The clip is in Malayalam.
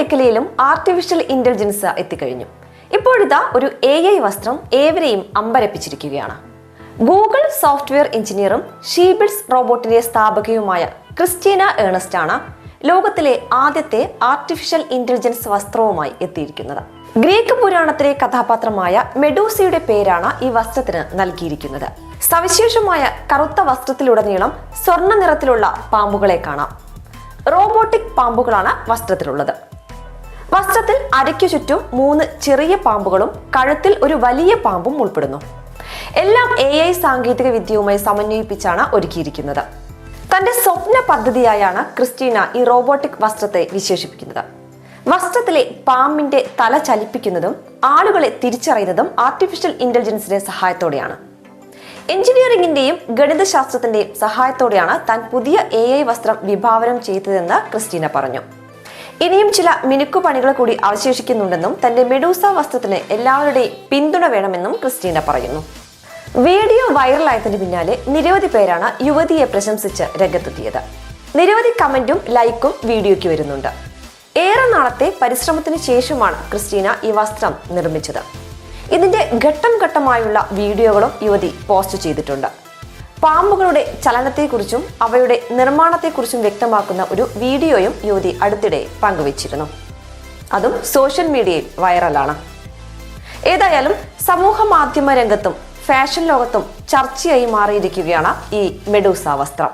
മേഖലയിലും ആർട്ടിഫിഷ്യൽ ഇന്റലിജൻസ് എത്തിക്കഴിഞ്ഞു. ഇപ്പോഴിതാ ഒരു AI വസ്ത്രം ഏവരെയും അമ്പരപ്പിച്ചിരിക്കുകയാണ്. ഗൂഗിൾ സോഫ്റ്റ്വെയർ എഞ്ചിനീയറും ഷീബിൾസ് റോബോട്ടിന്റെ സ്ഥാപകയുമായ ക്രിസ്റ്റീന ഏണസ്റ്റ് ആണ് ലോകത്തിലെ ആദ്യത്തെ ആർട്ടിഫിഷ്യൽ ഇന്റലിജൻസ് വസ്ത്രവുമായി എത്തിയിരിക്കുന്നത്. ഗ്രീക്ക് പുരാണത്തിലെ കഥാപാത്രമായ മെഡൂസയുടെ പേരാണ് ഈ വസ്ത്രത്തിന് നൽകിയിരിക്കുന്നത്. സവിശേഷമായ കറുത്ത വസ്ത്രത്തിലുടനീളം സ്വർണ്ണ നിറത്തിലുള്ള പാമ്പുകളെ കാണാം. റോബോട്ടിക് പാമ്പുകളാണ് വസ്ത്രത്തിലുള്ളത്. വസ്ത്രത്തിൽ അരയ്ക്കു ചുറ്റും 3 ചെറിയ പാമ്പുകളും കഴുത്തിൽ ഒരു വലിയ പാമ്പും ഉൾപ്പെടുന്നു. എല്ലാം AI സാങ്കേതിക വിദ്യയുമായി സമന്വയിപ്പിച്ചാണ് ഒരുക്കിയിരിക്കുന്നത്. തന്റെ സ്വപ്ന പദ്ധതിയായാണ് ക്രിസ്റ്റീന ഈ റോബോട്ടിക് വസ്ത്രത്തെ വിശേഷിപ്പിക്കുന്നത്. വസ്ത്രത്തിലെ പാമ്പിന്റെ തല ചലിപ്പിക്കുന്നതും ആളുകളെ തിരിച്ചറിയുന്നതും ആർട്ടിഫിഷ്യൽ ഇന്റലിജൻസിന്റെ സഹായത്തോടെയാണ്. എഞ്ചിനീയറിംഗിന്റെയും ഗണിതശാസ്ത്രത്തിന്റെയും സഹായത്തോടെയാണ് താൻ പുതിയ AI വസ്ത്രം വിഭാവനം ചെയ്തതെന്ന് ക്രിസ്റ്റീന പറഞ്ഞു. ഇനിയും ചില മിനുക്കുപണികൾ കൂടി അവശേഷിക്കുന്നുണ്ടെന്നും തന്റെ മെഡൂസ വസ്ത്രത്തിന് എല്ലാവരുടെയും പിന്തുണ വേണമെന്നും ക്രിസ്റ്റീന പറയുന്നു. വീഡിയോ വൈറലായതിന് പിന്നാലെ നിരവധി പേരാണ് യുവതിയെ പ്രശംസിച്ച് രംഗത്തെത്തിയത്. നിരവധി കമന്റും ലൈക്കും വീഡിയോയ്ക്ക് വരുന്നുണ്ട്. ഏറെ നാളത്തെ പരിശ്രമത്തിന് ശേഷമാണ് ക്രിസ്റ്റീന ഈ വസ്ത്രം നിർമ്മിച്ചത്. ഇതിന്റെ ഘട്ടം ഘട്ടമായുള്ള വീഡിയോകളും യുവതി പോസ്റ്റ് ചെയ്തിട്ടുണ്ട്. പാമ്പുകളുടെ ചലനത്തെക്കുറിച്ചും അവയുടെ നിർമ്മാണത്തെക്കുറിച്ചും വ്യക്തമാക്കുന്ന ഒരു വീഡിയോയും യുവതി അടുത്തിടെ പങ്കുവച്ചിരുന്നു. അതും സോഷ്യൽ മീഡിയയിൽ വൈറലാണ്. ഏതായാലും സമൂഹ മാധ്യമ രംഗത്തും ഫാഷൻ ലോകത്തും ചർച്ചയായി മാറിയിരിക്കുകയാണ് ഈ മെഡൂസ വസ്ത്രം.